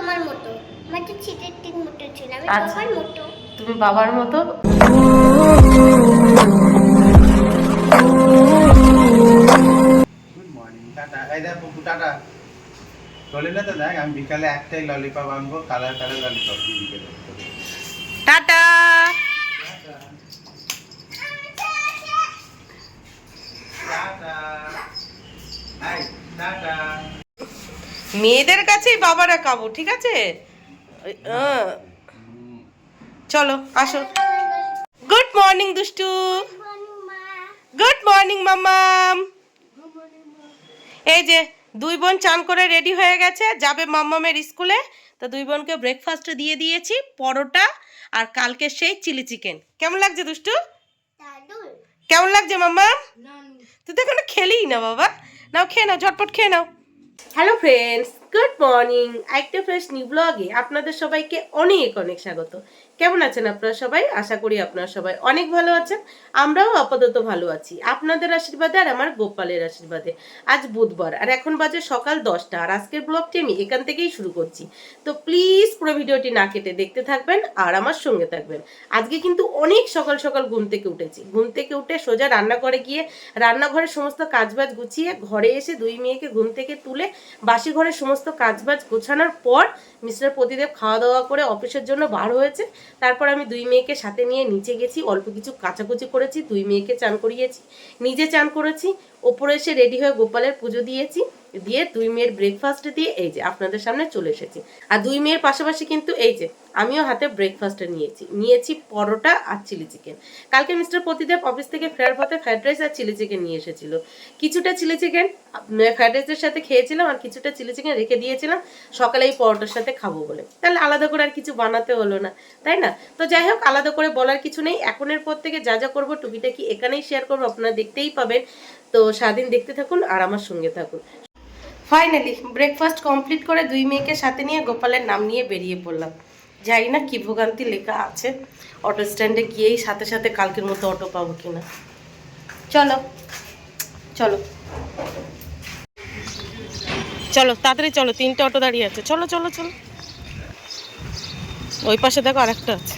তোমার মতো, আমার তো ছিটের ঠিক মোটো ছিল, আমি আচ্ছা। বাবার মতো। তুমি বাবার মতো। Good morning, tata. এই দেখ পুপু, টাটা। চলে না তো, দেখ আমি বিকালে একটাই ললিপপ আনবো, কালার কালার ললিপপ দিদিকে দেবো তোকে। টাটা। টাটা। Hi, tata. মেয়েদের কাছেই বাবারা কাবু, ঠিক আছে? চলো আসো। গুড মর্নিং দুষ্টু। গুড মর্নিং মাম্মাম। এই যে দুই বোন চান করে রেডি হয়ে গেছে, যাবে মাম্মামের স্কুলে। তো দুই বোনকে ব্রেকফাস্ট দিয়ে দিয়েছি, পরোটা আর কালকে সেই চিলি চিকেন। কেমন লাগছে দুষ্টু? কেমন লাগছে মাম্মাম? তুই তো এখনো খেলিই না বাবা। নাও খেয়ে নাও, ঝটপট খেয়ে নাও। Hello friends, good morning. একটা ফ্রেশ নিউ ব্লগে আপনাদের সবাইকে অনেক অনেক স্বাগত। কেমন আছেন আপনারা সবাই? আশা করি আপনারা সবাই অনেক ভালো আছেন। আমরাও আপাতত ভালো আছি আপনাদের আশীর্বাদে আর আমার গোপালের আশীর্বাদে। আজ বুধবার আর এখন বাজে সকাল 10টা, আর আজকের ব্লগটি আমি এখান থেকেই শুরু করছি। তো প্লিজ পুরো ভিডিওটি না কেটে দেখতে থাকবেন আর আমার সঙ্গে থাকবেন। আজকে কিন্তু অনেক সকাল সকাল ঘুম থেকে উঠেছি। ঘুম থেকে উঠে সোজা রান্নাঘরে গিয়ে রান্নাঘরের সমস্ত কাজবাজ গুছিয়ে ঘরে এসে দুই মেয়েকে ঘুম থেকে তুলে বাসি ঘরের সমস্ত কাজবাজ গোছানোর পর মিস্টার প্রতিদেব খাওয়া দাওয়া করে অফিসের জন্য বার হয়েছে। তারপর আমি দুই মেয়েকে সাথে নিয়ে নিচে গেছি, অল্প কিছু কাচাকুচি করেছি, দুই মেয়েকে চান করিয়েছি, নিজে চান করেছি, ওপরে এসে রেডি হয়ে গোপালের পুজো দিয়েছি, দিয়ে দুই মেয়ের ব্রেকফাস্ট দিয়ে এই যে আপনাদের সামনে চলে এসেছি। আর দুই মেয়ের পাশাপাশি কিন্তু এই যে আমিও হাতে ব্রেকফাস্টে নিয়েছি পরোটা আর চিলি চিকেন। কালকে মিস্টার প্রতিদেব অফিস থেকে ফেরার পথে ফ্রাইড রাইস আর চিলি চিকেন নিয়ে এসেছিল। কিছুটা চিলি চিকেন ফ্রাইড রাইসের সাথে খেয়েছিলাম আর কিছুটা চিলি চিকেন রেখে দিয়েছিলাম সকালে এই পরোটার সাথে খাবো বলে। তাহলে আলাদা করে আর কিছু বানাতে হলো না, তাই না? তো যাই হোক, আলাদা করে বলার কিছু নেই। এখনের পর থেকে যা যা করবো টুকিটাকি এখানেই শেয়ার করবো, আপনারা দেখতেই পাবেন। তো সারাদিন দেখতে থাকুন আর আমার সঙ্গে থাকুন। ফাইনালি ব্রেকফাস্ট কমপ্লিট করে দুই মেয়েকে সাথে নিয়ে গোপালের নাম নিয়ে বেরিয়ে পড়লাম। জানি না কি ভোগান্তি লেখা আছে অটো স্ট্যান্ডে গিয়েই, সাথে সাথে কালকের মতো অটো পাবো কিনা। চলো চলো চলো তাড়াতাড়ি চলো, 3টে অটো দাঁড়িয়ে আছে। চলো চলো চলো, ওই পাশে দেখো আরেকটা আছে।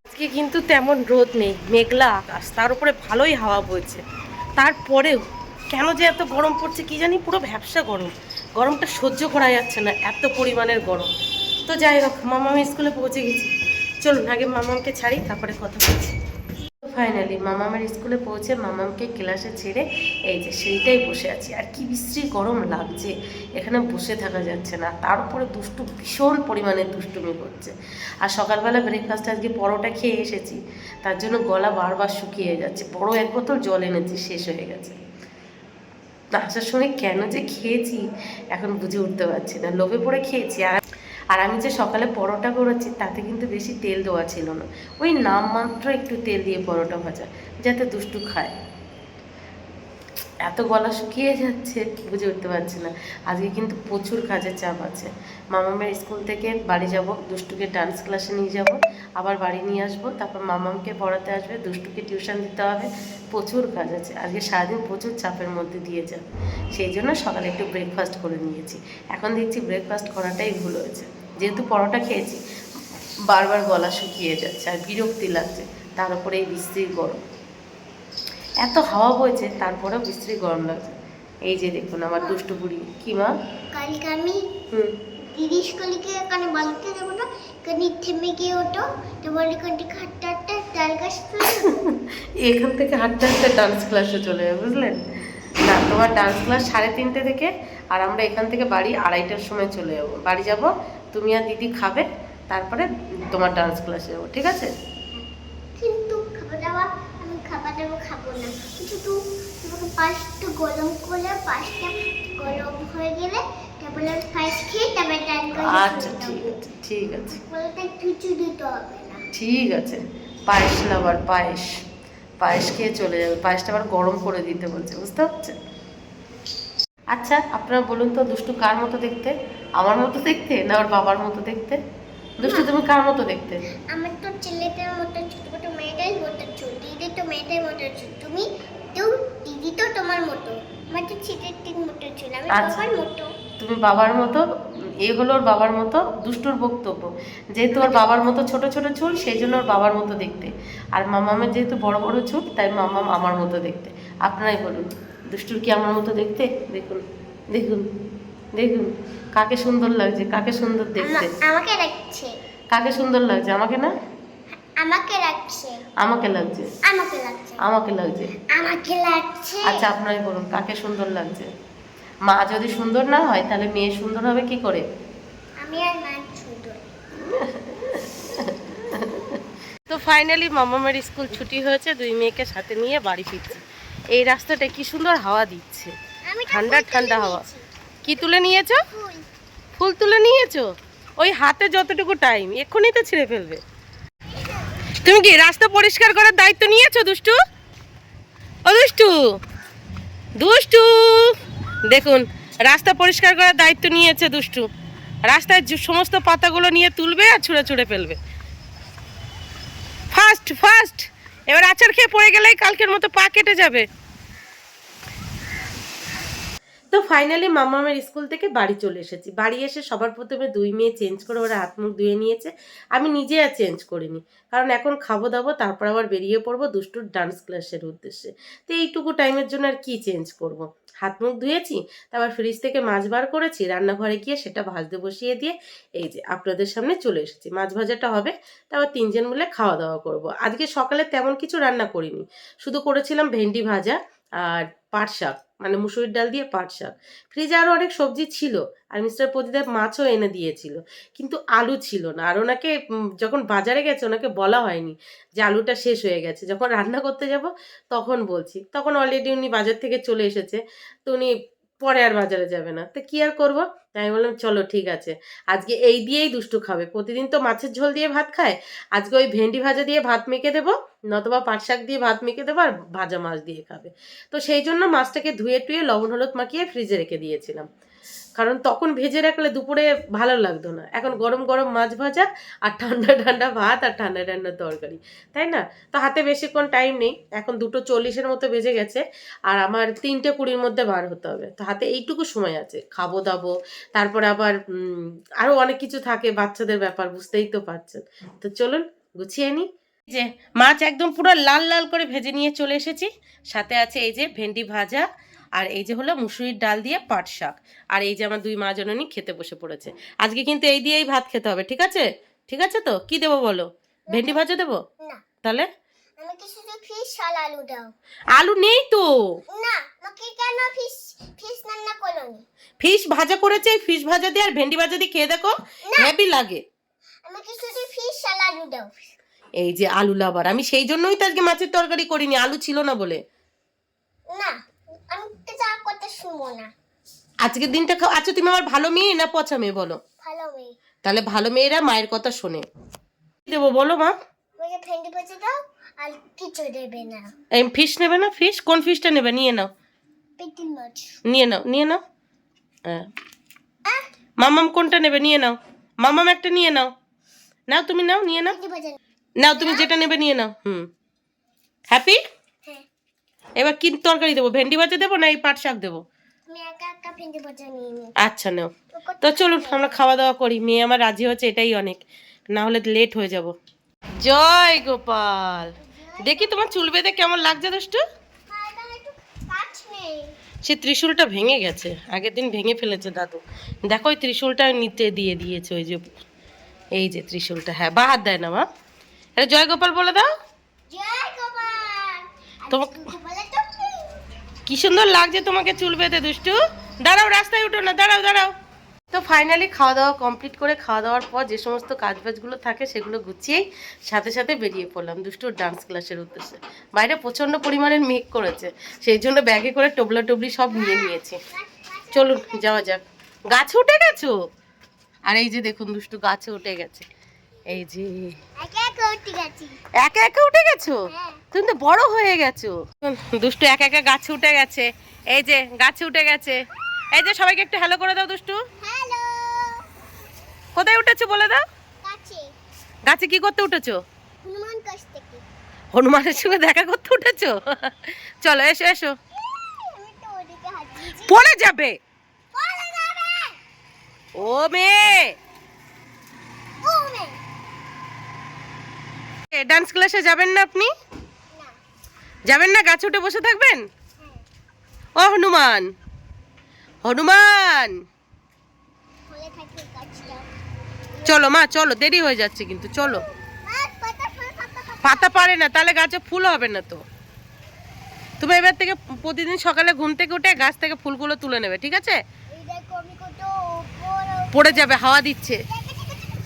আজকে কিন্তু তেমন রোদ নেই, মেঘলা আকাশ, তার উপরে ভালোই হাওয়া বইছে। তারপরেও কেন যে এত গরম পড়ছে কি জানি, পুরো ভ্যাপসা গরম। গরমটা সহ্য করা যাচ্ছে না, এত পরিমাণের গরম। তো যাই হোক, মামাম স্কুলে পৌঁছে গেছি। চলুন আগে মামামকে ছাড়ি, তারপরে কথা বলছি। ফাইনালি মামামের স্কুলে পৌঁছে মামামকে ক্লাসে ছেড়ে এই যে সেইটাই বসে আছি। আর কি বিশ্রী গরম লাগছে, এখানে বসে থাকা যাচ্ছে না। তার উপরে দুষ্টু ভীষণ পরিমাণে দুষ্টুমি করছে। আর সকালবেলা ব্রেকফাস্ট আজকে পরোটা খেয়ে এসেছি, তার জন্য গলা বারবার শুকিয়ে যাচ্ছে। বড় এক বোতল জল এনেছি, শেষ হয়ে গেছে। আসার সময় কেন যে খেয়েছি এখন বুঝে উঠতে পারছি না, লোভে পড়ে খেয়েছি। আর আমি যে সকালে পরোটা করেছি তাতে কিন্তু বেশি তেল দেওয়া ছিল না, ওই নামমাত্র একটু তেল দিয়ে পরোটা ভাজা, যাতে দুষ্টু খায়। এত গলা শুকিয়ে যাচ্ছে বুঝে উঠতে পারছি না। আজকে কিন্তু প্রচুর কাজের চাপ আছে। মামামের স্কুল থেকে বাড়ি যাব, দুষ্টুকে ডান্স ক্লাসে নিয়ে যাব, আবার বাড়ি নিয়ে আসবো, তারপর মামামকে পড়াতে আসবে, দুষ্টুকে টিউশন দিতে হবে। প্রচুর কাজ আছে আজকে, সারাদিন প্রচুর চাপের মধ্যে দিয়ে যাবে। সেই জন্য সকালে একটু ব্রেকফাস্ট করে নিয়েছি। এখন দেখছি ব্রেকফাস্ট করাটাই ভুল হয়েছে, যেহেতু পরোটা খেয়েছি বারবার গলা শুকিয়ে যাচ্ছে আর বিরক্তি লাগছে। তার উপরে এই বিশ্রী গরম, এত হাওয়া বইছে তারপরেও বিশ্রী গরম লাগছে। এই যে দেখুন আমার দুষ্টু বুড়ি। কি মা? কালকে আমি দিদি স্কুলকে এখানে বলতে যাবো না, এখানে থেমে গিয়ে ওঠো, তো বলি এখান থেকে হাঁটতে হাঁটতে ডাল গাছ এখান থেকে হাঁটতে হাঁটতে ডান্স ক্লাসে চলে যাবে, বুঝলেন? না, তোমার ডান্স ক্লাস 3:30 থেকে, আর আমরা এখান থেকে বাড়ি 2:30টার সময় চলে যাবো। বাড়ি যাব, তুমি আর দিদি খাবে, তারপরে তোমার ডান্স ক্লাসে যাবো, ঠিক আছে? কিন্তু খাবার দাবার আমি খাবার দাবার খাবো না, শুধু তোমাকে পাঁচটা গরম করে, পাঁচটা গরম হয়ে গেলে তারপরে পায়েস খেয়ে তারপরে ডাল গাছ। আচ্ছা ঠিক আছে, ঠিক আছে, বলতে কিছু দিতে হবে না। ঠিক আছে। পায়েস না, আবার পায়েস, পায়েস খেয়ে চলে যাবে। পায়েসটা আবার গরম করে দিতে বলছে, বুঝতে পারছে? আচ্ছা আপনারা বলুন তো, দুষ্টু কার মতো দেখতে? আমার মতো দেখতে না ওর বাবার মতো দেখতে? দুষ্টু তুমি কার মতো দেখতে? আমার তো ছেলেটার মতো, ছোট ছোট মেয়েটাই মতো চুল, দিদি তো মেয়েটাই মতো চুল, দিদি তো তোমার মতো, আমার তো ছিটের ঠিক মতো চুল, আমি বাবার মতো। তুমি বাবার মতো, এই হলো ওর বাবার মতো দুষ্টুর বক্তব্য। যেহেতু ওর বাবার মতো ছোট ছোট চুল, সেই জন্য ওর বাবার মতো দেখতে। আর মামামের যেহেতু বড় বড় চুল, তাই মামাম আমার মতো দেখতে। আপনারাই বলুন, দুষ্টুর কি আমার মতো দেখতে? দেখুন দেখুন দেখুন, কাকে সুন্দর লাগছে, কাকে সুন্দর দেখতে। আমাকে রাখছে, কাকে সুন্দর লাগছে? আমাকে না? আমাকে রাখছে, আমাকে লাগছে, আমাকে লাগছে, আমাকে লাগছে। আমাকে লাগছে। আচ্ছা আপনারাই বলুন, কাকে সুন্দর লাগছে? মা যদি সুন্দর না হয়, তাহলে মেয়ে সুন্দর হবে কি করে? আমি আর মা সুন্দর। তো ফাইনালি মামামের স্কুল ছুটি হয়েছে, দুই মেয়েকে সাথে নিয়ে বাড়ি ফিরছি। এই রাস্তাটা কি সুন্দর হাওয়া দিচ্ছে, আমি ঠান্ডা ঠান্ডা হাওয়া। কি তুলে নিয়েছো? ফুল। ফুল তুলে নিয়েছো? ওই হাতে যতটুকু টাইম, এক্ষুনি তো ছিঁড়ে ফেলবে। তুমি কি রাস্তা পরিষ্কার করার দায়িত্ব নিয়েছো দুষ্টু? ও দুষ্টু, দুষ্টু দেখুন, রাস্তা পরিষ্কার করার দায়িত্ব নিয়েছে দুষ্টু। রাস্তায় সমস্ত পাতাগুলো নিয়ে তুলবে আর ছুঁড়ে ছুঁড়ে ফেলবে। ফাস্ট ফাস্ট, এবার আচার খেয়ে পড়ে গেলেই কালকের মতো পা কেটে যাবে। তো ফাইনালি মামামের স্কুল থেকে বাড়ি চলে এসেছি। বাড়ি এসে সবার প্রথমে দুই মেয়ে চেঞ্জ করে ওরা হাত মুখ ধুয়ে নিয়েছে। আমি নিজে আর চেঞ্জ করিনি, কারণ এখন খাবো দাবো, তারপর আবার বেরিয়ে পড়বো দুষ্টুর ডান্স ক্লাসের উদ্দেশ্যে। তো এইটুকু টাইমের জন্য আর কি চেঞ্জ করব। হাত মুখ ধুয়েছি, তারপর ফ্রিজ থেকে মাছ বার করেছি, রান্নাঘরে গিয়ে সেটা ভাজতে বসিয়ে দিয়ে এই যে আপনাদের সামনে চলে এসেছি। মাছ ভাজাটা হবে, তারপর তিনজন মিলে খাওয়া দাওয়া করব। আজকে সকালে তেমন কিছু রান্না করিনি, শুধু করেছিলাম ভেন্ডি ভাজা আর পাট শাক, মানে মুসুরির ডাল দিয়ে পাট শাক। ফ্রিজে আরও অনেক সবজি ছিল, আর মিস্টার প্রদীপ মাছও এনে দিয়েছিল, কিন্তু আলু ছিল না। আর ওনাকে যখন বাজারে গেছে ওনাকে বলা হয়নি যে আলুটা শেষ হয়ে গেছে। যখন রান্না করতে যাব তখন বলছি, তখন অলরেডি উনি বাজার থেকে চলে এসেছে, তো উনি পরে আর বাজারে যাবে না। তো কি আর করবো, তাই আমি বললাম চলো ঠিক আছে, আজকে এই দিয়েই দুষ্টু খাবে। প্রতিদিন তো মাছের ঝোল দিয়ে ভাত খায়, আজকে ওই ভেন্ডি ভাজা দিয়ে ভাত মেখে দেবো, নতবা পাট শাক দিয়ে ভাত মেখে দেবো, আর ভাজা মাছ দিয়ে খাবে। তো সেই জন্য মাছটাকে ধুয়ে টুয়ে লবণ হলুদ মাখিয়ে ফ্রিজে রেখে দিয়েছিলাম, কারণ তখন ভেজে রাখলে দুপুরে ভালো লাগতো না। এখন গরম গরম মাছ ভাজা আর ঠান্ডা ঠান্ডা ভাত আর ঠান্ডা ঠান্ডা তরকারি, তাই না? তো হাতে বেশিক্ষণ টাইম নেই, এখন 2:40 মতো বেজে গেছে, আর আমার 3:20 মধ্যে বার হতে হবে। তো হাতে এইটুকু সময় আছে, খাবো দাবো, তারপরে আবার আরও অনেক কিছু থাকে, বাচ্চাদের ব্যাপার বুঝতেই তো পারছেন। তো চলুন গুছিয়ে নিই। যে মাছ একদম পুরো লাল লাল করে ভেজে নিয়ে চলে এসেছি, সাথে আছে এই যে ভেন্ডি ভাজা, আর এই যে হলো মুসুরির ডাল দিয়ে পাট শাক, আর এই যে আমার দুই মা জননী খেতে বসে পড়েছে। আজকে কিন্তু এই দিয়েই ভাত খেতে হবে, ঠিক আছে? ঠিক আছে তো? কি দেবো বলো? ভেন্ডি ভাজা দেবো? না, তাহলে আমাকে শুধু ফিশ আর আলু দাও। আলু নেই তো। না, আমাকে কেন ফিশ ফিশ রান্না করোনি? ফিশ ভাজা করেছে, এই ফিশ ভাজা দিয়ে আর ভেন্ডি ভাজা দিয়ে খেয়ে দেখো, হেভি লাগে। আমাকে শুধু ফিশ আর আলু দাও। এই যে আলু লাভার, আমি সেই জন্যই তো আজকে মাছের তরকারি করিনি, আলু ছিল না বলে। না, আমি তো যা করতে শুনবো না। আজকের দিনটা আচ্ছা, তুমি আমার ভালো মেয়ে না পচা মেয়ে বলো? ভালো মেয়ে। তাহলে ভালো মেয়েরা মায়ের কথা শোনে। কি দেবো বলো মা? আমাকে ভেন্ডি ভাজা দাও, আর কিছু দেবে না। এই ফিশ নেবে না? ফিশ কোন ফিশটা নেবে? নিয়ে নাও, পেটির মাছ। নিয়ে নাও, নিয়ে নাও। হ্যাঁ, মামাম কোনটা নেবে? নিয়ে নাও, মামাম একটা নিয়ে নাও। নাও তুমি, নাও, নিয়ে নাও, ভেন্ডি ভাজা। নাও তুমি যেটা নেবে নিয়ে নাও। হ্যাপি? হ্যাঁ, এবার কি তরকারি দেবো? ভেন্ডি ভাজা দেবো না এই পাট শাক দেবো? আমি একা একা ভেন্ডি ভাজা নিয়ে নিই। আচ্ছা নাও। তো চলুন আমরা খাওয়া দাওয়া করি, মেয়ে আমার রাজি হচ্ছে, এটাই অনেক, না হলে লেট হয়ে যাব। জয় গোপাল। দেখি তোমার চুল বেঁধে কেমন লাগছে দুষ্টু? সে ত্রিশূলটা ভেঙে গেছে, আগের দিন ভেঙে ফেলেছে দাদু। দেখো ওই ত্রিশূলটা নিতে দিয়ে দিয়েছে, ওই যে এই যে ত্রিশূলটা। হ্যাঁ, বা হাত দেয় না মা, এটা জয় গোপাল বলে দাও। জয় গোপাল। তোমাকে কি সুন্দর লাগছে তোমাকে চুল বেঁধে দুষ্টু। দাঁড়াও, রাস্তায় উঠো না, দাঁড়াও দাঁড়াও। তো ফাইনালি খাওয়া দাওয়া কমপ্লিট করে, খাওয়া দাওয়ার পর যে সমস্ত কাজবাজগুলো থাকে সেগুলো গুছিয়েই সাথে সাথে বেরিয়ে পড়লাম দুষ্টুর ডান্স ক্লাসের উদ্দেশ্যে। বাইরে প্রচণ্ড পরিমাণের মেঘ করেছে, সেই জন্য ব্যাগে করে টোবলা টবলি সব নিয়ে নিয়েছি। চলুন যাওয়া যাক। গাছে উঠে গেছো? আর এই যে দেখুন দুষ্টু গাছে উঠে গেছে, এই যে একা একা উঠে গেছো। তুমি তো বড় হয়ে গেছো। দুষ্টু একা একা গাছে উঠে গেছে, এই যে গাছে উঠে গেছে। এই যে সবাইকে একটু হ্যালো করে দাও দুষ্টু। হ্যালো। কোথায় উঠেছো বলে দাও? কাছে। গাছে কি করতে উঠেছো? হনুমান কাছ থেকে। হনুমানের সঙ্গে দেখা করতে উঠেছো? চলো এসো এসো। আমি তো ওদিকে হাত দিয়েছি। পড়ে যাবে। পড়ে যাবে। ও মেয়ে, ও মেয়ে। ডান্স ক্লাসে যাবেন না আপনি? না। যাবেন না, গাছে উঠে বসে থাকবেন? হ্যাঁ। ও হনুমান, হনুমান ফলে থাকে গাছটা। চলো মা, চলো, দেরি হয়ে যাচ্ছে কিন্তু, চলো। মা, পাতা ফল পাতা পাতা। পাতা পারে না, তাহলে গাছে ফুল হবে না তো। তুমি এবার থেকে প্রতিদিন সকালে ঘুম থেকে উঠে গাছ থেকে ফুলগুলো তুলে নেবে, ঠিক আছে? এই দেখো আমি কত উপর। পড়ে যাবে, হাওয়া দিচ্ছে,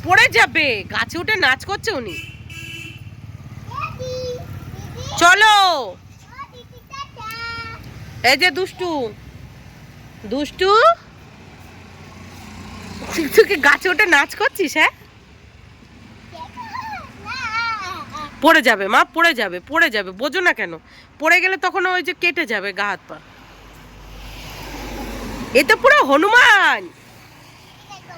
পড়ে যাবে। গাছে উঠে নাচ করছে উনি। দিদি, দিদি, চলো। ও দিদি টাটা। এই যে দুষ্টু, দুষ্টু, তুই কি গাছে উঠে নাচ করছিস? হ্যাঁ, না। পড়ে যাবে মা, পড়ে যাবে, পড়ে যাবে, বোঝো না কেন? পড়ে গেলে তখন ওই যে কেটে যাবে গা হাত পা। এ তো পুরো হনুমান। দেখো,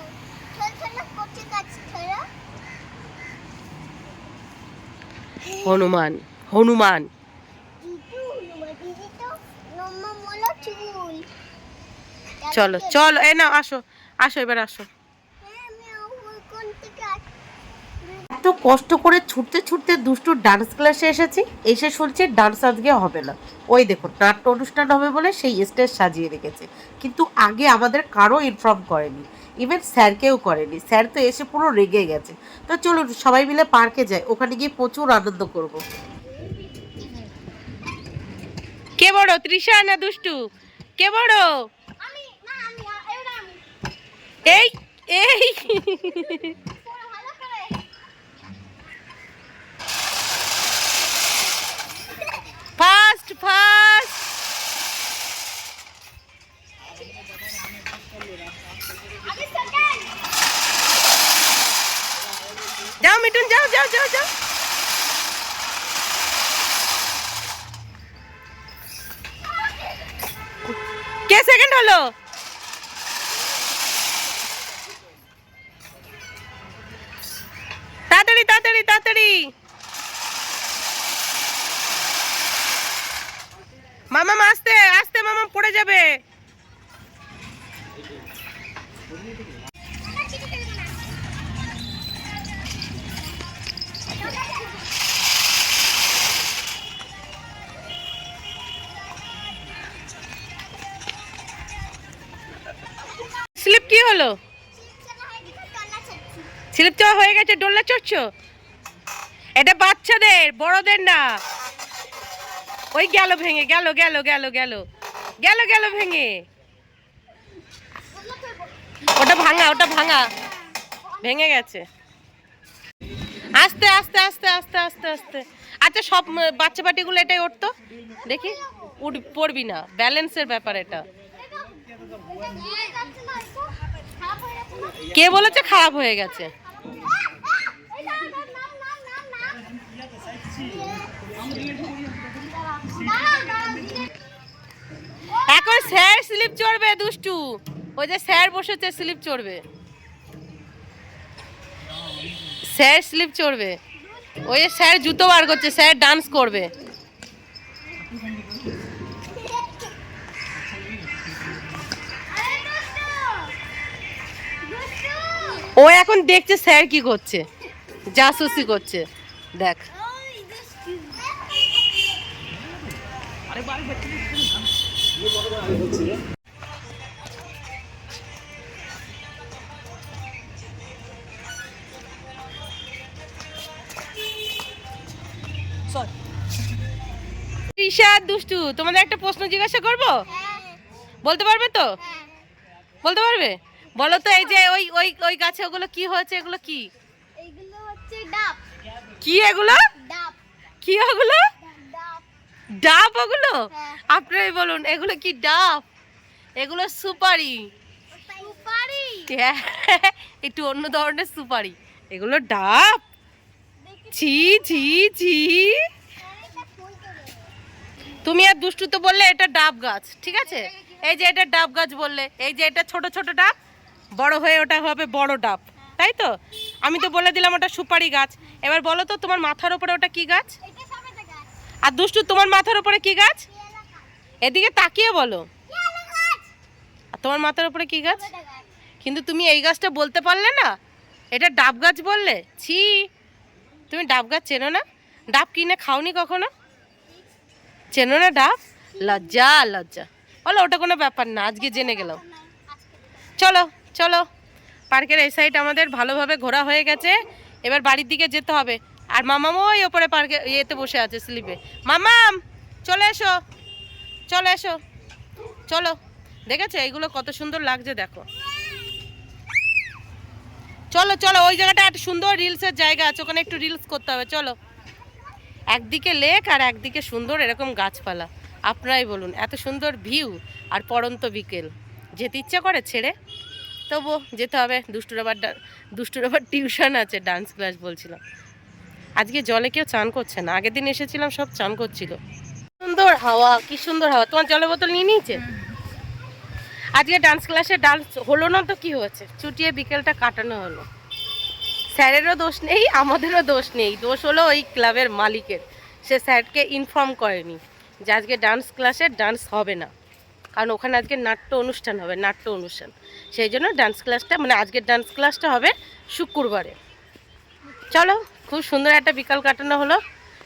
ছোট ছোট করছে গাছ ধরো। হনুমান, হনুমান। দিদু, দিদি তো নম্মা মোলা চুল। চলো চলো, এই নাও, আসো, আসো, এবার আসো। হ্যাঁ, আমি ওই কোন থেকে এত কষ্ট করে ছুটতে ছুটতে দুষ্টুর ডান্স ক্লাসে এসেছি, এসে শুনছি ডান্স আজকে হবে না। ওই দেখো, নাট্য অনুষ্ঠান হবে বলে সেই স্টেজ সাজিয়ে রেখেছে, কিন্তু আগে আমাদের কারো ইনফর্ম করেনি, ইভেন স্যারকেও করেনি। স্যার তো এসে পুরো রেগে গেছে। তো চলুন সবাই মিলে পার্কে যাই, ওখানে গিয়ে প্রচুর আনন্দ করব। কে বড়, তৃষা না দুষ্টু? কে বড়? আমি না আমি এবার আমি এই, এই পড়া ভালো করে। First, first. আমি সেকেন্ড। যাও মিঠুন, যাও যাও যাও যাও। কে সেকেন্ড হলো? তাড়াতাড়ি তাড়াতাড়ি তাড়াতাড়ি। মামা আস্তে আস্তে, মামা পড়ে যাবে। স্লিপ কি হলো? স্লিপ চাওয়া হয়ে গেছে, ডোলা চড়ছো? এটা বাচ্চাদের, বড়দের না। ওই গেল ভেঙে, গেল গেল গেল গেল গেল গেল ভেঙে। ওটা ভাঙা, ওটা ভাঙা, ভেঙে গেছে। আস্তে আস্তে আস্তে আস্তে আস্তে আস্তে। আচ্ছা, সব বাচ্চা পাটিগুলো এটাই উঠতো, দেখি পড়বি না, ব্যালেন্সের ব্যাপার এটা। কে বলেছে খারাপ হয়ে গেছে? এখন স্যার স্লিপ চড়বে দুষ্টু, ওই যে স্যার বসেছে স্লিপ চড়বে, স্যার স্লিপ চড়বে। ওই যে স্যার জুতো বার করছে, স্যার ডান্স করবে। ও এখন দেখছে স্যার কি করছে, জাসুসি করছে, দেখ। তৃষা, দুষ্টু, তোমাদের একটা প্রশ্ন জিজ্ঞাসা করবো, বলতে পারবে তো? বলতে পারবে? বলো তো, এই যে ওই ওই ওই গাছে ওগুলো কি হয়েছে, এগুলো কি? এইগুলো হচ্ছে ডাব। কি এগুলো? ডাব। কি ওগুলো? ডাব। ডাব ওগুলো? হ্যাঁ। আপনারাই বলুন, এগুলো কি ডাব? এগুলো সুপারি। সুপারি। হ্যাঁ, একটু অন্য ধরনের সুপারি, এগুলো ডাব। ছি ছি ছি। তুমি আর দুষ্টু তো বললে এটা ডাব গাছ, ঠিক আছে? এই যে এটা ডাব গাছ বললে, এই যে এটা ছোট ছোট ডাব, বড় হয়ে ওটা হবে বড় ডাব, তাই তো? আমি তো বলে দিলাম ওটা সুপারি গাছ। এবার বলো তো, তোমার মাথার উপরে ওটা কি গাছ? এটা সবেদা গাছ। আর দুষ্টু, তোমার মাথার উপরে কি গাছ? পেয়ারা গাছ। এদিকে তাকিয়ে বলো। পেয়ারা গাছ। আর তোমার মাথার উপরে কি গাছ? সবেদা গাছ। কিন্তু তুমি এই গাছটা বলতে পারলে না, এটা ডাব গাছ বললে। ছি, তুমি ডাব গাছ চেনো না? ডাব কিনে খাওনি কখনো? চেনো না ডাব? লজ্জা লজ্জা। বলো ওটা কোনো ব্যাপার না, আজকে জেনে গেলাম। চলো চলো, পার্কের এই সাইড আমাদের ভালোভাবে ঘোরা হয়ে গেছে, এবার বাড়ির দিকে যেতে হবে। আর মামাম ওই ওপরে পার্কে ইয়েতে বসে আছে স্লিপে। মামাম চলে এসো, চলে এসো, চলো। দেখেছো এইগুলো কত সুন্দর লাগছে, দেখো। চলো চলো, ওই জায়গাটা একটা সুন্দর রিলসের জায়গা আছে, ওখানে একটু রিলস করতে হবে। চলো, একদিকে লেক আর একদিকে সুন্দর এরকম গাছপালা। আপনারাই বলুন, এত সুন্দর ভিউ আর পড়ন্ত বিকেল, যেতে ইচ্ছা করে ছেড়ে? তবুও যেতে হবে। দুষ্টুর আবার টিউশন আছে, ডান্স ক্লাস বলছিলাম। আজকে জলে কেউ চান করছে না, আগের দিন এসেছিলাম সব চান করছিল। সুন্দর হাওয়া, কি সুন্দর হাওয়া। তোমার জলের বোতল নিয়ে নিয়েছে? আজকে ডান্স ক্লাসে ডান্স হলো না তো কি হয়েছে, চুটিয়ে বিকেলটা কাটানো হলো। স্যারেরও দোষ নেই, আমাদেরও দোষ নেই, দোষ হলো ওই ক্লাবের মালিকের। সে স্যারকে ইনফর্ম করেনি যে আজকে ডান্স ক্লাসে ডান্স হবে না, কারণ ওখানে আজকে নাট্য অনুষ্ঠান হবে, নাট্য অনুষ্ঠান। সেই জন্য ডান্স ক্লাসটা, মানে আজকের ডান্স ক্লাসটা হবে শুক্রবারে। চলো, খুব সুন্দর একটা বিকাল কাটানো হলো।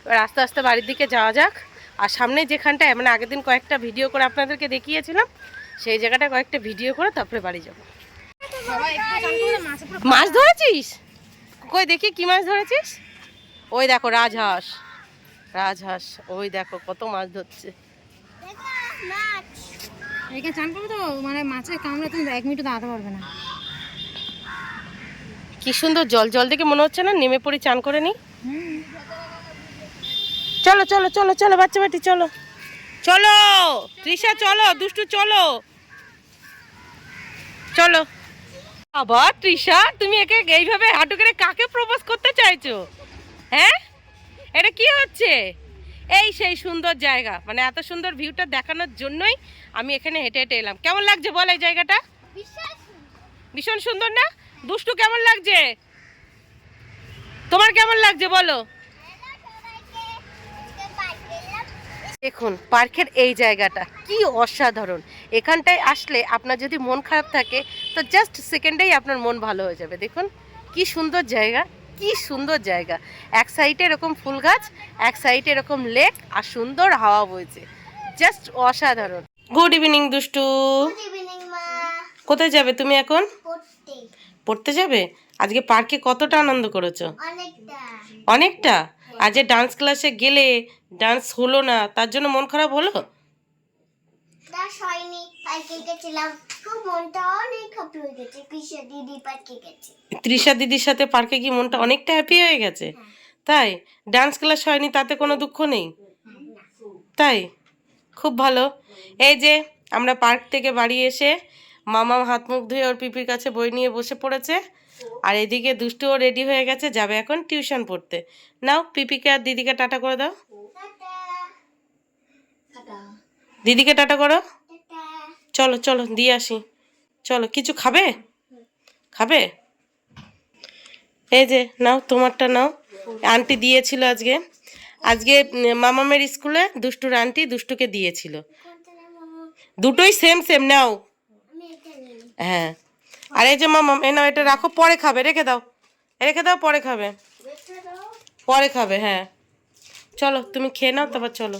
এবার আস্তে আস্তে বাড়ির দিকে যাওয়া যাক। আর সামনে যেখানটায়, মানে আগের দিন কয়েকটা ভিডিও করে আপনাদেরকে দেখিয়েছিলাম, সেই জায়গাটা কয়েকটা ভিডিও করে তারপরে বাড়ি যাবো। মাছ ধরেছিস? কই দেখি কি মাছ ধরেছিস? ওই দেখো রাজহাঁস, রাজহাঁস, ওই দেখো কত মাছ ধরছে। এখানে চান করবে তো, মানে মাছের কামড়ে তুমি 1 মিনিটও দাঁড়াতে পারবে না। কি সুন্দর জল, জল দেখে মনে হচ্ছে না নেমে পড়ি চান করে নি। চলো চলো চলো চলো বাচ্চা বাটি, চলো চলো তৃষা, চলো দুষ্টু, চলো চলো। আবার তৃষা, তুমি একে এইভাবে হাঁটু করে কাকে প্রপোজ করতে চাইছো? হ্যাঁ, এটা কি হচ্ছে? এই সেই সুন্দর জায়গা, মানে এত সুন্দর ভিউটা দেখানোর জন্যই আমি এখানে হেঁটে হেঁটে এলাম। কেমন লাগছে বল এই জায়গাটা? ভীষণ সুন্দর না? দুষ্টু কেমন লাগছে? তোমার কেমন লাগছে বলো? দেখুন পার্কের এই জায়গাটা কি অসাধারণ। এখানটায় আসলে আপনার যদি মন খারাপ থাকে তো জাস্ট সেকেন্ডেই আপনার মন ভালো হয়ে যাবে। দেখুন কি সুন্দর জায়গা, কি সুন্দর জায়গা। এক সাইডে এরকম ফুল গাছ, এক সাইডে এরকম লেক, আর সুন্দর হাওয়া বইছে, জাস্ট অসাধারণ। গুড ইভিনিং দুষ্টু। কোথায় যাবে তুমি এখন? পড়তে যাবে? আজকে পার্কে কতটা আনন্দ করেছো? অনেকটা। আজ যে ডান্স ক্লাসে গেলে ডান্স হলো না, তার জন্য মন খারাপ হলো? তৃষা দিদির সাথে পার্কে গিয়ে মনটা অনেকটা হ্যাপি হয়ে গেছে। তাই? ডান্স ক্লাস হয়নি তাতে কোনো দুঃখ নেই? তাই, খুব ভালো। এই যে আমরা পার্ক থেকে বাড়ি এসে মামা হাত মুখ ধুয়ে ওর পিপির কাছে বই নিয়ে বসে পড়েছে, আর এদিকে দুষ্টুও রেডি হয়ে গেছে, যাবে এখন টিউশন পড়তে। নাও পিপিকে আর দিদিকে টাটা করে দাও। দিদিকে টাটা করো। চলো চলো দিয়ে আসি। চলো, কিছু খাবে? খাবে? এই যে নাও, তোমারটা নাও। আন্টি দিয়েছিল আজকে, আজকে মামামের স্কুলে দুষ্টুর আন্টি দুষ্টুকে দিয়েছিল। দুটোই সেম সেম, নাও। হ্যাঁ, আর এই যে মামাম, এ নাও, এটা রাখো, পরে খাবে, রেখে দাও, রেখে দাও, পরে খাবে, পরে খাবে। হ্যাঁ চলো তুমি খেয়ে নাও, তারপর চলো।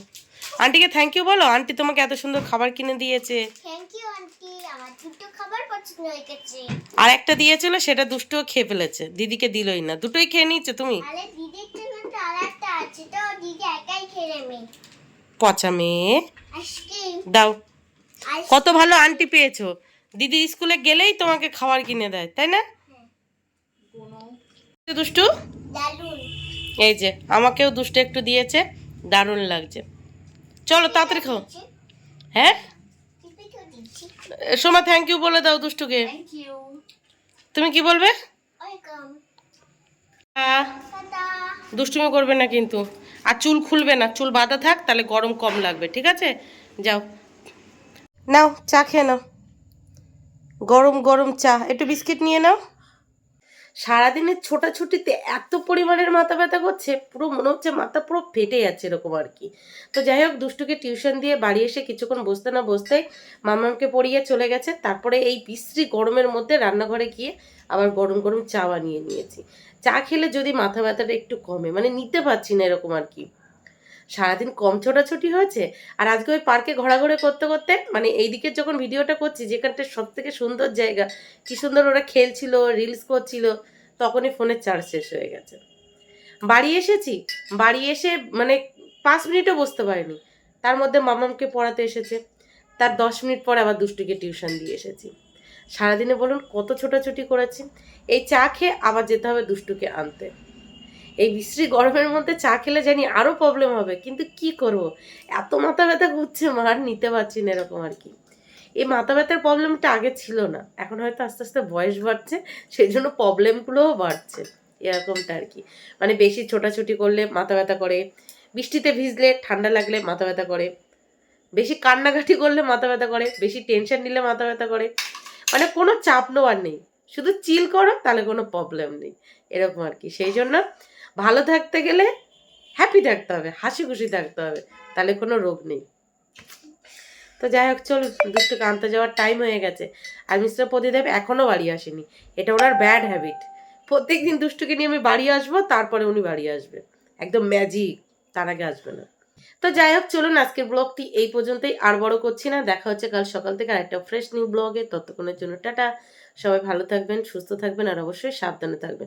আন্টিকে থ্যাংক ইউ বলো, আন্টি তোমাকে এত সুন্দর খাবার কিনে দিয়েছে। থ্যাংক ইউ আন্টি, আমার দুটো খাবার পছন্দ হয়ে গেছে। আর একটা দিয়েছিল সেটা দুষ্টুও খেয়ে ফেলেছে, দিদিকে দিলই না, দুটোই খেয়ে নিয়েছো তুমি। আরে দিদির জন্য তো আরেকটা আছে, তো দিদি একাই খেয়ে নেবে। পচা মেয়ে। আইসক্রিম দাও, কত ভালো আন্টি পেয়েছো, দিদি স্কুলে গেলেই তোমাকে খাবার কিনে দেয়, তাই না? দুষ্টু দারুন। এই যে আমাকেও দুষ্টু একটু দিয়েছে, দারুণ লাগছে। চলো তাড়াতাড়ি খাও। হ্যাঁ সোমা, থ্যাংক ইউ বলে দাও দুষ্টুকে। Thank you. তুমি কি বলবে? ওয়েলকাম। আহ, দুষ্টুমি করবে না কিন্তু, আর চুল খুলবে না, চুল বাঁধা থাক, তাহলে গরম কম লাগবে, ঠিক আছে? যাও নাও চা খেয়ে নাও, গরম গরম চা, একটু বিস্কিট নিয়ে নাও। সারাদিনের ছোটাছুটিতে এত পরিমাণের মাথা ব্যথা করছে, পুরো মনে হচ্ছে মাথা পুরো ফেটে যাচ্ছে এরকম আর কি। তো যাই হোক, দুষ্টুকে টিউশন দিয়ে বাড়ি এসে কিছুক্ষণ বসতে না বসতেই মামামকে পড়িয়ে চলে গেছে। তারপরে এই বিশ্রী গরমের মধ্যে রান্নাঘরে গিয়ে আবার গরম গরম চা বানিয়ে নিয়েছি। চা খেলে যদি মাথা ব্যথাটা একটু কমে, মানে নিতে পারছি না এরকম আর কি। সারাদিন কম ছোটাছুটি হয়েছে, আর আজকে ওই পার্কে ঘোরাঘুরি করতে করতে, মানে এইদিকে যখন ভিডিওটা করছি, যেখানটা সব থেকে সুন্দর জায়গা, কি সুন্দর ওরা খেলছিল, রিলস করছিল, তখনই ফোনের চার্জ শেষ হয়ে গেছে। বাড়ি এসেছি, বাড়ি এসে মানে 5 মিনিটও বসতে পারিনি, তার মধ্যে মামামকে পড়াতে এসেছে, তার 10 মিনিট পর আবার দুষ্টুকে টিউশন দিয়ে এসেছি। সারাদিনে বলুন কত ছোটাছুটি করেছি। এই চা খেয়ে আবার যেতে হবে দুষ্টুকে আনতে। এই বিশ্রী গরমের মধ্যে চা খেলে জানি আরও প্রবলেম হবে, কিন্তু কি করব, এত মাথা ব্যথা ঘুরছে মার নিতে পারছি না এরকম আর কি। এই মাথা ব্যথার প্রবলেমটা আগে ছিল না, এখন হয়তো আস্তে আস্তে বয়স বাড়ছে, সেই জন্য প্রবলেমগুলোও বাড়ছে এরকমটা আর কি। মানে বেশি ছোটাছুটি করলে মাথা ব্যথা করে, বৃষ্টিতে ভিজলে ঠান্ডা লাগলে মাথা ব্যথা করে, বেশি কান্নাকাটি করলে মাথা ব্যথা করে, বেশি টেনশন নিলে মাথা ব্যথা করে। মানে কোনো চাপ নেওয়ার নেই, শুধু চিল করো, তাহলে কোনো প্রবলেম নেই এরকম আর কি। সেই জন্য ভালো থাকতে গেলে হ্যাপি থাকতে হবে, হাসি খুশি থাকতে হবে, তাহলে কোনো রোগ নেই। তো যাই হোক, চল, দুষ্টুকে আনতে যাওয়ার টাইম হয়ে গেছে। আর মিস্টার প্রদীপ এখনও বাড়ি আসেনি, এটা ওনার ব্যাড হ্যাবিট। প্রত্যেকদিন দুষ্টুকে নিয়ে আমি বাড়ি আসবো, তারপরে উনি বাড়ি আসবে, একদম ম্যাজিক, তার আগে আসবে না। তো যাই হোক, চলুন আজকের ব্লগটি এই পর্যন্তই, আর বড় করছি না। দেখা হচ্ছে কাল সকাল থেকে আর একটা ফ্রেশ নিউ ব্লগে। ততক্ষণের জন্য টাটা, সবাই ভালো থাকবেন, সুস্থ থাকবেন, আর অবশ্যই সাবধানে থাকবেন।